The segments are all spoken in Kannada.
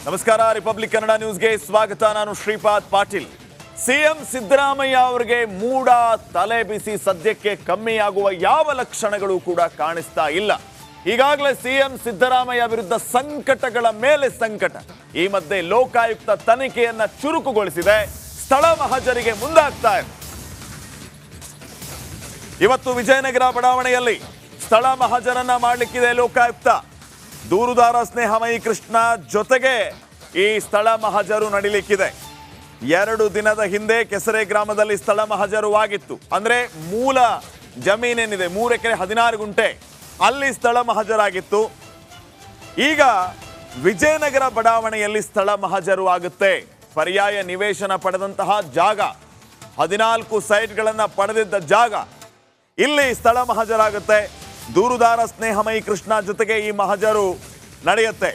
ನಮಸ್ಕಾರ, ರಿಪಬ್ಲಿಕ್ ಕನ್ನಡ ನ್ಯೂಸ್ಗೆ ಸ್ವಾಗತ. ನಾನು ಶ್ರೀಪಾದ್ ಪಾಟೀಲ್. ಸಿಎಂ ಸಿದ್ದರಾಮಯ್ಯ ಅವರಿಗೆ ಮೂಡ ತಲೆ ಬಿಸಿ ಸದ್ಯಕ್ಕೆ ಕಮ್ಮಿಯಾಗುವ ಯಾವ ಲಕ್ಷಣಗಳು ಕೂಡ ಕಾಣಿಸ್ತಾ ಇಲ್ಲ. ಈಗಾಗಲೇ ಸಿಎಂ ಸಿದ್ದರಾಮಯ್ಯ ವಿರುದ್ಧ ಸಂಕಟಗಳ ಮೇಲೆ ಸಂಕಟ. ಈ ಮಧ್ಯೆ ಲೋಕಾಯುಕ್ತ ತನಿಖೆಯನ್ನ ಚುರುಕುಗೊಳಿಸಿದೆ, ಸ್ಥಳ ಮಹಜರಿಗೆ ಮುಂದಾಗ್ತಾ ಇದೆ. ಇವತ್ತು ವಿಜಯನಗರ ಬಡಾವಣೆಯಲ್ಲಿ ಸ್ಥಳ ಮಹಜರನ್ನ ಮಾಡಲಿಕ್ಕಿದೆ ಲೋಕಾಯುಕ್ತ. ದೂರುದಾರ ಸ್ನೇಹಮಯಿ ಕೃಷ್ಣ ಜೊತೆಗೆ ಈ ಸ್ಥಳ ಮಹಜರು ನಡೀಲಿಕ್ಕಿದೆ. 2 ದಿನದ ಹಿಂದೆ ಕೆಸರೆ ಗ್ರಾಮದಲ್ಲಿ ಸ್ಥಳ ಮಹಜರುವಾಗಿತ್ತು. ಅಂದ್ರೆ ಮೂಲ ಜಮೀನೇನಿದೆ 3 ಎಕರೆ 16 ಗುಂಟೆ, ಅಲ್ಲಿ ಸ್ಥಳ ಮಹಜರಾಗಿತ್ತು. ಈಗ ವಿಜಯನಗರ ಬಡಾವಣೆಯಲ್ಲಿ ಸ್ಥಳ ಮಹಜರು ಆಗುತ್ತೆ. ಪರ್ಯಾಯ ನಿವೇಶನ ಪಡೆದಂತಹ ಜಾಗ, 14 ಸೈಟ್ಗಳನ್ನ ಪಡೆದಿದ್ದ ಜಾಗ, ಇಲ್ಲಿ ಸ್ಥಳ ಮಹಜರಾಗುತ್ತೆ. ದೂರುದಾರ ಸ್ನೇಹಮಯಿ ಕೃಷ್ಣ ಜೊತೆಗೆ ಈ ಮಹಜರು ನಡೆಯುತ್ತೆ.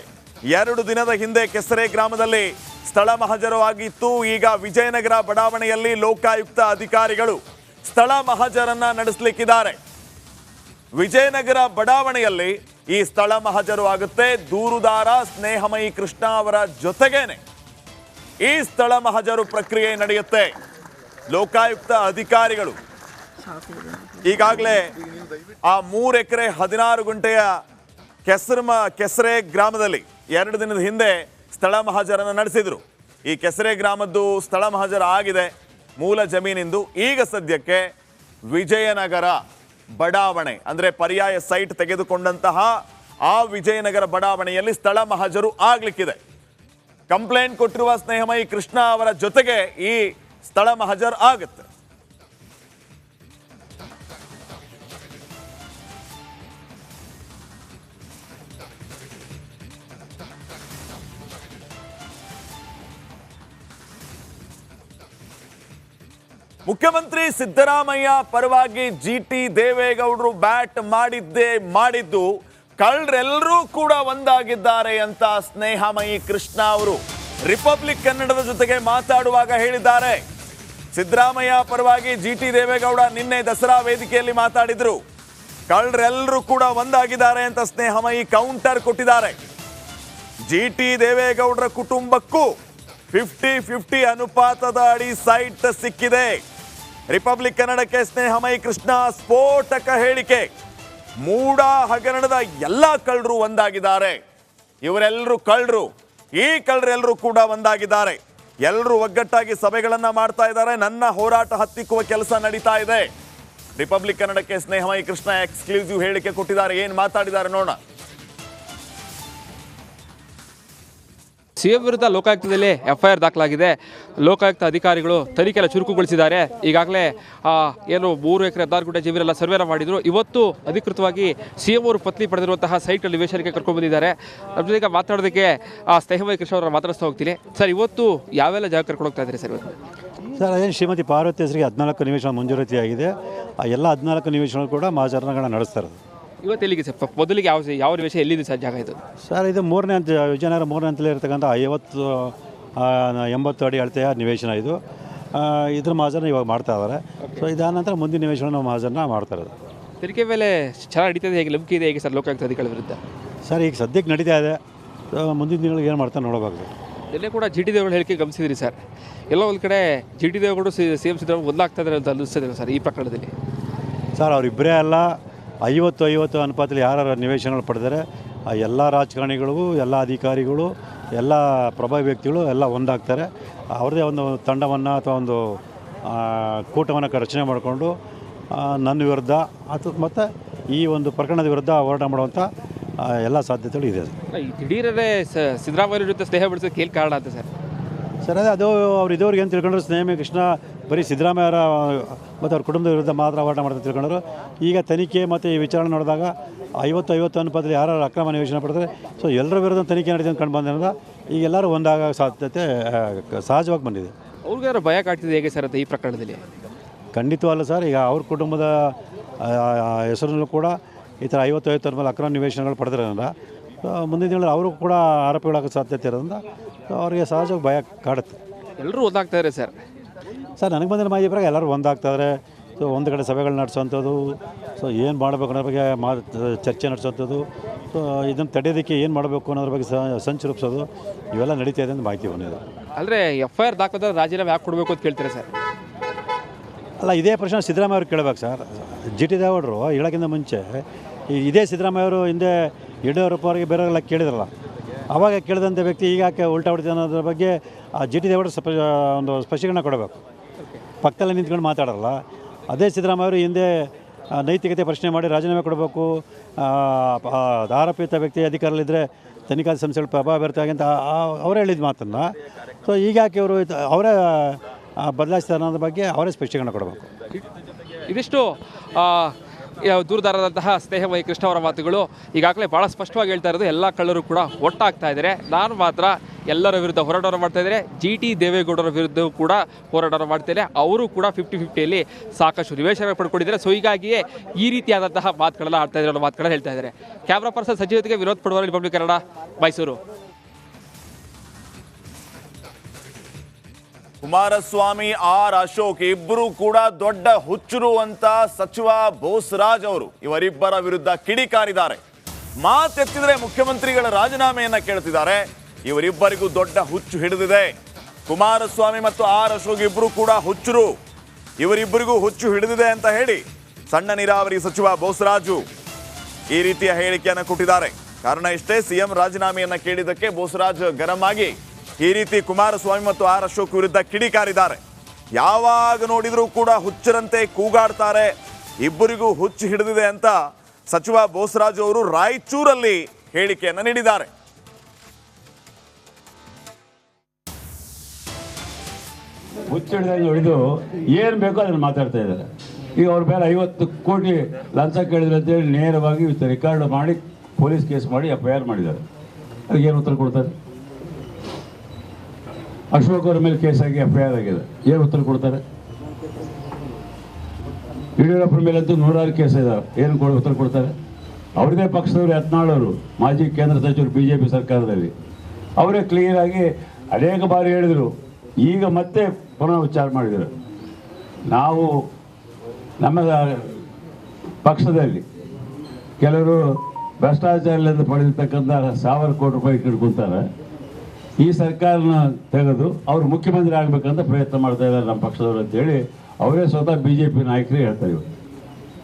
2 ದಿನದ ಹಿಂದೆ ಕೆಸರೆ ಗ್ರಾಮದಲ್ಲಿ ಸ್ಥಳ ಮಹಜರು ಆಗಿತ್ತು. ಈಗ ವಿಜಯನಗರ ಬಡಾವಣೆಯಲ್ಲಿ ಲೋಕಾಯುಕ್ತ ಅಧಿಕಾರಿಗಳು ಸ್ಥಳ ಮಹಜರನ್ನ ನಡೆಸಲಿಕ್ಕಿದ್ದಾರೆ. ವಿಜಯನಗರ ಬಡಾವಣೆಯಲ್ಲಿ ಈ ಸ್ಥಳ ಮಹಜರು ಆಗುತ್ತೆ. ದೂರುದಾರ ಸ್ನೇಹಮಯಿ ಕೃಷ್ಣ ಅವರ ಜೊತೆಗೇನೆ ಈ ಸ್ಥಳ ಮಹಜರು ಪ್ರಕ್ರಿಯೆ ನಡೆಯುತ್ತೆ. ಲೋಕಾಯುಕ್ತ ಅಧಿಕಾರಿಗಳು ಈಗಾಗಲೇ ಆ 3 ಎಕರೆ 16 ಗುಂಟೆಯ ಕೆಸರೆ ಗ್ರಾಮದಲ್ಲಿ 2 ದಿನದ ಹಿಂದೆ ಸ್ಥಳ ಮಹಜರನ್ನು ನಡೆಸಿದ್ರು. ಈ ಕೆಸರೆ ಗ್ರಾಮದ್ದು ಸ್ಥಳ ಮಹಜರ ಆಗಿದೆ, ಮೂಲ ಜಮೀನಿಂದು. ಈಗ ಸದ್ಯಕ್ಕೆ ವಿಜಯನಗರ ಬಡಾವಣೆ ಅಂದ್ರೆ ಪರ್ಯಾಯ ಸೈಟ್ ತೆಗೆದುಕೊಂಡಂತಹ ಆ ವಿಜಯನಗರ ಬಡಾವಣೆಯಲ್ಲಿ ಸ್ಥಳ ಮಹಜರು ಆಗ್ಲಿಕ್ಕಿದೆ. ಕಂಪ್ಲೇಂಟ್ ಕೊಟ್ಟಿರುವ ಸ್ನೇಹಮಯಿ ಕೃಷ್ಣ ಅವರ ಜೊತೆಗೆ ಈ ಸ್ಥಳ ಮಹಜರ್ ಆಗುತ್ತೆ. ಮುಖ್ಯಮಂತ್ರಿ ಸಿದ್ದರಾಮಯ್ಯ ಪರವಾಗಿ ಜಿಟಿ ದೇವೇಗೌಡರು ಬ್ಯಾಟ್ ಮಾಡಿದ್ದು ಕಳ್ಳರೆಲ್ಲರೂ ಕೂಡ ಒಂದಾಗಿದ್ದಾರೆ ಅಂತ ಸ್ನೇಹಮಯಿ ಕೃಷ್ಣ ಅವರು ರಿಪಬ್ಲಿಕ್ ಕನ್ನಡದ ಜೊತೆಗೆ ಮಾತಾಡುವಾಗ ಹೇಳಿದ್ದಾರೆ. ಸಿದ್ದರಾಮಯ್ಯ ಪರವಾಗಿ ಜಿಟಿ ದೇವೇಗೌಡ ನಿನ್ನೆ ದಸರಾ ವೇದಿಕೆಯಲ್ಲಿ ಮಾತಾಡಿದ್ರು. ಕಳ್ಳರೆಲ್ಲರೂ ಕೂಡ ಒಂದಾಗಿದ್ದಾರೆ ಅಂತ ಸ್ನೇಹಮಯಿ ಕೌಂಟರ್ ಕೊಟ್ಟಿದ್ದಾರೆ. ಜಿಟಿ ದೇವೇಗೌಡರ ಕುಟುಂಬಕ್ಕೂ 50-50 ಅನುಪಾತದ ಅಡಿ ಸೈಟ್ ಸಿಕ್ಕಿದೆ. ರಿಪಬ್ಲಿಕ್ ಕನ್ನಡಕ್ಕೆ ಸ್ನೇಹಮಯಿ ಕೃಷ್ಣ ಸ್ಫೋಟಕ ಹೇಳಿಕೆ. ಮೂಡ ಹಗರಣದ ಎಲ್ಲ ಕಳ್ಳರು ಒಂದಾಗಿದ್ದಾರೆ. ಇವರೆಲ್ಲರೂ ಕಳ್ಳರು, ಈ ಕಳ್ಳರೆಲ್ಲರೂ ಕೂಡ ಒಂದಾಗಿದ್ದಾರೆ. ಎಲ್ಲರೂ ಒಗ್ಗಟ್ಟಾಗಿ ಸಭೆಗಳನ್ನ ಮಾಡ್ತಾ ಇದ್ದಾರೆ. ನನ್ನ ಹೋರಾಟ ಹತ್ತಿಕ್ಕುವ ಕೆಲಸ ನಡೀತಾ ಇದೆ. ರಿಪಬ್ಲಿಕ್ ಕನ್ನಡಕ್ಕೆ ಸ್ನೇಹಮಯಿ ಕೃಷ್ಣ ಎಕ್ಸ್ಕ್ಲೂಸಿವ್ ಹೇಳಿಕೆ ಕೊಟ್ಟಿದ್ದಾರೆ. ಏನ್ ಮಾತಾಡಿದ್ದಾರೆ ನೋಡೋಣ. ಸಿಎಂ ವಿರುದ್ಧ ಲೋಕಾಯುಕ್ತದಲ್ಲಿ ಎಫ್ಐಆರ್ ದಾಖಲಾಗಿದೆ. ಲೋಕಾಯುಕ್ತ ಅಧಿಕಾರಿಗಳು ತನಿಖೆಯನ್ನು ಚುರುಕುಗೊಳಿಸಿದ್ದಾರೆ. ಈಗಾಗಲೇ ಏನು 3 ಎಕರೆ 16 ಗುಂಟೆ ಜಮೀನೆಲ್ಲ ಸರ್ವೇನ ಮಾಡಿದ್ರು. ಇವತ್ತು ಅಧಿಕೃತವಾಗಿ ಸಿಎಂ ಅವರು ಪತ್ನಿ ಪಡೆದಿರುವಂತಹ ಸೈಟ್ ನಿವೇಶನಕ್ಕೆ ಕರ್ಕೊಂಡು ಬಂದಿದ್ದಾರೆ. ನಮ್ಮ ಜೊತೆಗೆ ಮಾತಾಡೋದಕ್ಕೆ ಸ್ನೇಹಮಯಿ ಕೃಷ್ಣ ಅವರ ಮಾತಾಡಿಸ್ತಾ ಹೋಗ್ತೀನಿ. ಸರ್, ಇವತ್ತು ಯಾವೆಲ್ಲ ಜಾಗ ಕರ್ಕೊಂಡು ಹೋಗ್ತಾ ಇದ್ದಾರೆ ಸರ್? ಸರ್, ಅದೇನು ಶ್ರೀಮತಿ ಪಾರ್ವತಿ ಹೆಸರಿಗೆ 14 ನಿವೇಶನ ಮಂಜೂರಾತಿಯಾಗಿದೆ. ಆ ಎಲ್ಲ 14 ನಿವೇಶನಗಳು ಕೂಡ ಮಹಾಜರಣಗಳನ್ನ ನಡೆಸ್ತಾ ಇರೋದು. ಇವತ್ತು ಎಲ್ಲಿಗೆ ಸರ್? ಮೊದಲಿಗೆ ಯಾವ ನಿವೇಶ ಎಲ್ಲಿದೆ ಸರ್ ಜಾಗ ಇದು? ಸರ್, ಇದು 3ನೇ ಹಂತ, ವಿಜಯನಗರ 3ನೇ ಹಂತದಲ್ಲಿ ಇರತಕ್ಕಂಥ 80 ಅಡಿ ಅಳತೆಯ ನಿವೇಶನ ಇದು. ಇದ್ರ ಮಹಾಜನ ಇವಾಗ ಮಾಡ್ತಾ ಇದ್ದಾರೆ. ಸೊ ಇದಾದ ನಂತರ ಮುಂದಿನ ನಿವೇಶನ ಮಹಾಜನ ಮಾಡ್ತಾ ಇರೋದು. ತೆರಿಗೆ ಮೇಲೆ ಚೆನ್ನಾಗಿ ನಡೀತದೆ, ಹೇಗೆ ನಂಬಿಕೆ ಇದೆ ಹೇಗೆ ಸರ್ ಲೋಕಾಯುಕ್ತ ಅಧಿಕಾರಿಗಳ ವಿರುದ್ಧ? ಸರ್, ಈಗ ಸದ್ಯಕ್ಕೆ ನಡೀತಾ ಇದೆ. ಮುಂದಿನ ದಿನಗಳಿಗೆ ಏನು ಮಾಡ್ತಾ ನೋಡಬೇಕು. ಎಲ್ಲೇ ಕೂಡ ಜಿಟಿ ದೇವೇಗೌಡ ಹೇಳಿಕೆ ಗಮನಿಸಿದ್ರಿ ಸರ್? ಎಲ್ಲ ಒಂದು ಕಡೆ ಜಿಟಿ ದೇವೇಗೌಡ ಸಿಎಂ ಸಿದ್ದರಾಮಯ್ಯ ಒಂದಾಗ್ತಾ ಇದ್ದಾರೆ ಅಂತ ಅನ್ನಿಸ್ತದೆ ಸರ್ ಈ ಪ್ರಕರಣದಲ್ಲಿ? ಸರ್, ಅವರಿಬ್ಬರೇ ಅಲ್ಲ, 50-50 ಅನುಪಾತದಲ್ಲಿ ಯಾರು ನಿವೇಶನಗಳು ಪಡೆದರೆ ಆ ಎಲ್ಲ ರಾಜಕಾರಣಿಗಳಿಗೂ, ಎಲ್ಲ ಅಧಿಕಾರಿಗಳು, ಎಲ್ಲ ಪ್ರಭಾವಿ ವ್ಯಕ್ತಿಗಳು ಎಲ್ಲ ಒಂದಾಗ್ತಾರೆ. ಅವ್ರದ್ದೇ ಒಂದು ತಂಡವನ್ನು ಅಥವಾ ಒಂದು ಕೂಟವನ್ನು ರಚನೆ ಮಾಡಿಕೊಂಡು ನನ್ನ ವಿರುದ್ಧ ಮತ್ತು ಈ ಒಂದು ಪ್ರಕರಣದ ವಿರುದ್ಧ ಹೋರಾಟ ಮಾಡುವಂಥ ಎಲ್ಲ ಸಾಧ್ಯತೆಗಳು ಇದೆ. ದಿಢೀರೇ ಸಿದ್ದರಾಮಯ್ಯ ವಿರುದ್ಧ ಸ್ನೇಹ ಬೆಳೆಸೋಕೆ ಏನು ಕಾರಣ ಅಂತ ಸರ್? ಸರ್, ಅದು ಅವ್ರು ಇದುವರೆಗೆ ಏನು ತಿಳ್ಕೊಂಡ್ರು, ಸ್ನೇಹಮಯಿ ಕೃಷ್ಣ ಬರೀ ಸಿದ್ದರಾಮಯ್ಯರ ಮತ್ತು ಅವ್ರ ಕುಟುಂಬದ ವಿರುದ್ಧ ಮಾತ್ರ ಹೋರಾಟ ಮಾಡ್ತಾ ತಿಳ್ಕೊಂಡ್ರು. ಈಗ ತನಿಖೆ ಮತ್ತು ಈ ವಿಚಾರಣೆ ನೋಡಿದಾಗ 50-50 ಅನುಪಾತದಲ್ಲಿ ಯಾರು ಅಕ್ರಮ ನಿವೇಶನ ಪಡ್ತಾರೆ, ಸೊ ಎಲ್ಲರ ವಿರುದ್ಧ ತನಿಖೆ ನಡೆದ ಕಂಡು ಬಂದಿರೋದ್ರಿಂದ ಈಗ ಎಲ್ಲರೂ ಒಂದಾಗ ಸಾಧ್ಯತೆ ಸಹಜವಾಗಿ ಬಂದಿದೆ. ಅವ್ರಿಗೆ ಯಾರು ಭಯ ಕಾಡ್ತಿದೆ ಹೇಗೆ ಸರ್ ಅಂತ ಈ ಪ್ರಕರಣದಲ್ಲಿ? ಖಂಡಿತವಲ್ಲ ಸರ್. ಈಗ ಅವ್ರ ಕುಟುಂಬದ ಹೆಸರಲ್ಲೂ ಕೂಡ ಈ ಥರ 50-50 ಮೇಲೆ ಅಕ್ರಮ ನಿವೇಶನಗಳು ಪಡೆದಿರೋದ್ರಿಂದ ಮುಂದಿನ ದಿನಗಳಲ್ಲಿ ಅವರು ಕೂಡ ಆರೋಪಿಗಳಾಗೋ ಸಾಧ್ಯತೆ ಇರೋದ್ರಿಂದ ಅವರಿಗೆ ಸಹಜವಾಗಿ ಭಯ ಕಾಡುತ್ತೆ. ಎಲ್ಲರೂ ಒಂದಾಗ್ತಾರೆ ಸರ್? ಸರ್, ನನಗೆ ಬಂದಿರೋ ಮಾಹಿತಿ ಪ್ರಕಾರ ಎಲ್ಲರೂ ಒಂದಾಗ್ತಾರೆ. ಸೊ ಒಂದು ಕಡೆ ಸಭೆಗಳು ನಡೆಸೋವಂಥದ್ದು, ಸೊ ಏನು ಮಾಡಬೇಕು ಅನ್ನೋ ಬಗ್ಗೆ ಚರ್ಚೆ ನಡೆಸೋವಂಥದ್ದು, ಸೊ ಇದನ್ನು ತಡೆಯೋದಕ್ಕೆ ಏನು ಮಾಡಬೇಕು ಅನ್ನೋದ್ರ ಬಗ್ಗೆ ಸಂಚು ರೂಪಿಸೋದು ಇವೆಲ್ಲ ನಡೀತಾ ಇದೆ ಅಂತ ಮಾಹಿತಿ ಬಂದಿದೆ. ಅಂದರೆ FIR ದಾಖಲಾದ ರಾಜೀನಾಮೆ ಯಾಕೆ ಕೊಡಬೇಕು ಅಂತ ಕೇಳ್ತೀರಾ ಸರ್? ಅಲ್ಲ, ಇದೇ ಪ್ರಶ್ನೆ ಸಿದ್ದರಾಮಯ್ಯ ಅವ್ರು ಕೇಳಬೇಕು ಸರ್. GT ದೇವೇಗೌಡರು ಹೇಳೋಕ್ಕಿಂತ ಮುಂಚೆ ಇದೇ ಸಿದ್ದರಾಮಯ್ಯ ಅವರು ಹಿಂದೆ ಯಡಿಯೂರಪ್ಪ ಅವರಿಗೆ ಬೇರೆಯವರೆಲ್ಲ ಕೇಳಿದ್ರಲ್ಲ, ಆವಾಗ ಕೇಳಿದಂಥ ವ್ಯಕ್ತಿ ಈಗ ಯಾಕೆ ಉಲ್ಟಾ ಹೊಡಿತಾನೆ ಅನ್ನೋದ್ರ ಬಗ್ಗೆ GT ದೇವೇಗೌಡರು ಒಂದು ಸ್ಪಷ್ಟೀಕರಣ ಕೊಡಬೇಕು. ಪಕ್ಕದಲ್ಲೇ ನಿಂತ್ಕೊಂಡು ಮಾತಾಡಲ್ಲ. ಅದೇ ಸಿದ್ದರಾಮಯ್ಯ ಅವರು ಹಿಂದೆ ನೈತಿಕತೆ ಪ್ರಶ್ನೆ ಮಾಡಿ ರಾಜೀನಾಮೆ ಕೊಡಬೇಕು, ಆರೋಪಿತ ವ್ಯಕ್ತಿ ಅಧಿಕಾರದಲ್ಲಿದ್ದರೆ ತನಿಖಾ ಸಂಸ್ಥೆಗಳ ಪ್ರಭಾವ ಬೀರ್ತಾವೆ ಅಂತ ಅವರೇ ಹೇಳಿದ ಮಾತನ್ನು ಸೊ ಈಗ ಯಾಕೆ ಅವರು ಅವರೇ ಬದಲಾಯಿಸ್ತಾರೆ ಅನ್ನೋದ್ರ ಬಗ್ಗೆ ಅವರೇ ಸ್ಪಷ್ಟೀಕರಣ ಕೊಡಬೇಕು. ಇದಿಷ್ಟು ದೂರದಾರದಂತಹ ಸ್ನೇಹಮಯಿ ಕೃಷ್ಣ ಅವರ ಮಾತುಗಳು. ಈಗಾಗಲೇ ಭಾಳ ಸ್ಪಷ್ಟವಾಗಿ ಹೇಳ್ತಾ ಇರೋದು ಎಲ್ಲ ಕಳ್ಳರು ಕೂಡ ಒಟ್ಟಾಗ್ತಾ ಇದ್ದಾರೆ, ನಾನು ಮಾತ್ರ ಎಲ್ಲರ ವಿರುದ್ಧ ಹೋರಾಟ ಮಾಡ್ತಾ ಇದ್ದಾರೆ. GT ದೇವೇಗೌಡರ ವಿರುದ್ಧ ಕೂಡ ಹೋರಾಟ ಮಾಡ್ತಾರೆ. ಅವರು ಕೂಡ 50-50ಯಲ್ಲಿ ಸಾಕಷ್ಟು ನಿವೇಶನ ಪಡ್ಕೊಂಡಿದ್ದಾರೆ. ಸೊ ಹೀಗಾಗಿಯೇ ಈ ರೀತಿಯಾದಂತಹ ಮಾತುಗಳೆಲ್ಲ ಆಡ್ತಾ ಇದ್ದಾರೆ, ಮಾತುಗಳನ್ನ ಹೇಳ್ತಾ ಇದ್ದಾರೆ. ಕ್ಯಾಮ್ರಾ ಪರ್ಸನ್ ಸಚಿವ ಜೊತೆಗೆ ವಿನೋದ್ ಪಡವಾರ, ರಿಪಬ್ಲಿಕ್ ಕನ್ನಡ, ಮೈಸೂರು. ಕುಮಾರಸ್ವಾಮಿ ಅಶೋಕ್ ಇಬ್ಬರು ಕೂಡ ದೊಡ್ಡ ಹುಚ್ಚರು ಅಂತ ಸಚಿವ ಬೋಸರಾಜ್ ಅವರು ಇವರಿಬ್ಬರ ವಿರುದ್ಧ ಕಿಡಿಕಾರಿದ್ದಾರೆ. ಮಾತೆತ್ತಿದ್ರೆ ಮುಖ್ಯಮಂತ್ರಿಗಳ ರಾಜೀನಾಮೆಯನ್ನ ಕೇಳ್ತಿದ್ದಾರೆ. ಇವರಿಬ್ಬರಿಗೂ ದೊಡ್ಡ ಹುಚ್ಚು ಹಿಡಿದಿದೆ. ಕುಮಾರಸ್ವಾಮಿ ಮತ್ತು ಅಶೋಕ್ ಇಬ್ಬರು ಕೂಡ ಹುಚ್ಚರು, ಇವರಿಬ್ಬರಿಗೂ ಹುಚ್ಚು ಹಿಡಿದಿದೆ ಅಂತ ಹೇಳಿ ಸಣ್ಣ ನೀರಾವರಿ ಸಚಿವ ಬೋಸರಾಜು ಈ ರೀತಿಯ ಹೇಳಿಕೆಯನ್ನು ಕೊಟ್ಟಿದ್ದಾರೆ. ಕಾರಣ ಇಷ್ಟೇ, CM ರಾಜೀನಾಮೆಯನ್ನ ಕೇಳಿದ್ದಕ್ಕೆ ಬೋಸರಾಜ್ ಗರಂ ಆಗಿ ಈ ರೀತಿ ಕುಮಾರಸ್ವಾಮಿ ಮತ್ತು ಅಶೋಕ್ ವಿರುದ್ಧ ಕಿಡಿಕಾರಿದ್ದಾರೆ. ಯಾವಾಗ ನೋಡಿದ್ರೂ ಕೂಡ ಹುಚ್ಚರಂತೆ ಕೂಗಾಡ್ತಾರೆ, ಇಬ್ಬರಿಗೂ ಹುಚ್ಚು ಹಿಡಿದಿದೆ ಅಂತ ಸಚಿವ ಬೋಸರಾಜು ಅವರು ರಾಯಚೂರಲ್ಲಿ ಹೇಳಿಕೆಯನ್ನು ನೀಡಿದ್ದಾರೆ. ಹುಚ್ಚಿಡ್ದಂಗೆ ಹೊಡೆದು ಏನು ಬೇಕೋ ಅದನ್ನು ಮಾತಾಡ್ತಾ ಇದ್ದಾರೆ. ಈಗ ಅವ್ರ ಮೇಲೆ 50 ಕೋಟಿ ಲಂಚ ಕೇಳಿದ್ರೆ ಅಂತೇಳಿ ನೇರವಾಗಿ ರೆಕಾರ್ಡ್ ಮಾಡಿ ಪೊಲೀಸ್ ಕೇಸ್ ಮಾಡಿ FIR ಮಾಡಿದ್ದಾರೆ. ಅದಕ್ಕೆ ಏನು ಉತ್ತರ ಕೊಡ್ತಾರೆ? ಅಶೋಕ್ ಅವ್ರ ಮೇಲೆ ಕೇಸ್ ಆಗಿ FIR ಆಗಿದೆ, ಏನು ಉತ್ತರ ಕೊಡ್ತಾರೆ? ಯಡಿಯೂರಪ್ಪರ ಮೇಲಂತೂ 100 ಕೇಸ್ ಇದಾವೆ, ಏನು ಉತ್ತರ ಕೊಡ್ತಾರೆ? ಅವ್ರದೇ ಪಕ್ಷದವರು ಯತ್ನಾಳ್ ಅವರು ಮಾಜಿ ಕೇಂದ್ರ ಸಚಿವರು BJP ಸರ್ಕಾರದಲ್ಲಿ ಅವರೇ ಕ್ಲಿಯರ್ ಆಗಿ ಅನೇಕ ಬಾರಿ ಹೇಳಿದರು. ಈಗ ಮತ್ತೆ ಪುನಃ ವಿಚಾರ ಮಾಡಿದರು. ನಾವು ನಮ್ಮ ಪಕ್ಷದಲ್ಲಿ ಕೆಲವರು ಭ್ರಷ್ಟಾಚಾರದಿಂದ ಪಡೆದಿರ್ತಕ್ಕಂಥ 1000 ಕೋಟಿ ರೂಪಾಯಿ ಇಟ್ಕೊಳ್ತಾರೆ. ಈ ಸರ್ಕಾರನ ತೆಗೆದು ಅವರು ಮುಖ್ಯಮಂತ್ರಿ ಆಗಬೇಕಂತ ಪ್ರಯತ್ನ ಮಾಡ್ತಾ ಇದ್ದಾರೆ ನಮ್ಮ ಪಕ್ಷದವರು ಅಂತೇಳಿ ಅವರೇ ಸ್ವತಃ BJP ನಾಯಕರೇ ಹೇಳ್ತಾರೆ.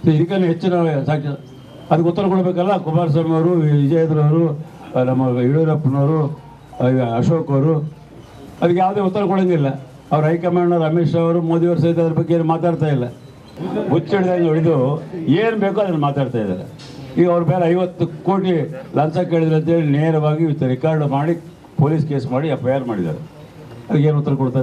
ಸೊ ಇದಕ್ಕಿಂತ ಹೆಚ್ಚಿನ ಸಾಕ್ಷಿ ಅದಕ್ಕೆ ಉತ್ತರ ಕೊಡಬೇಕಲ್ಲ. ಕುಮಾರಸ್ವಾಮಿ ಅವರು, ವಿಜಯೇಂದ್ರವರು, ನಮ್ಮ ಯಡಿಯೂರಪ್ಪನವರು, ಅಶೋಕ್ ಅವರು ಅದಕ್ಕೆ ಯಾವುದೇ ಉತ್ತರ ಕೊಡೋಂಗಿಲ್ಲ. ಅವ್ರ ಹೈಕಮಾಂಡ್ನವರು ಅಮಿತ್ ಶಾ ಅವರು, ಮೋದಿಯವರು ಸಹಿತ ಅದ್ರ ಬಗ್ಗೆ ಏನು ಮಾತಾಡ್ತಾ ಇಲ್ಲ. ಹುಚ್ಚಿಡ್ದಂಗೆ ಹೊಡೆದು ಏನು ಬೇಕೋ ಅದನ್ನು ಮಾತಾಡ್ತಾ ಇದ್ದಾರೆ. ಈಗ ಅವ್ರ ಮೇಲೆ 50 ಕೋಟಿ ಲಂಚ ಕೇಳಿದ್ರೆ ಅಂತೇಳಿ ನೇರವಾಗಿ ರೆಕಾರ್ಡ್ ಮಾಡಿ ಪೊಲೀಸ್ ಕೇಸ್ ಮಾಡಿ FIR ಮಾಡಿದ್ದಾರೆ. ಅದಕ್ಕೆ ಏನು ಉತ್ತರ ಕೊಡ್ತಾರೆ?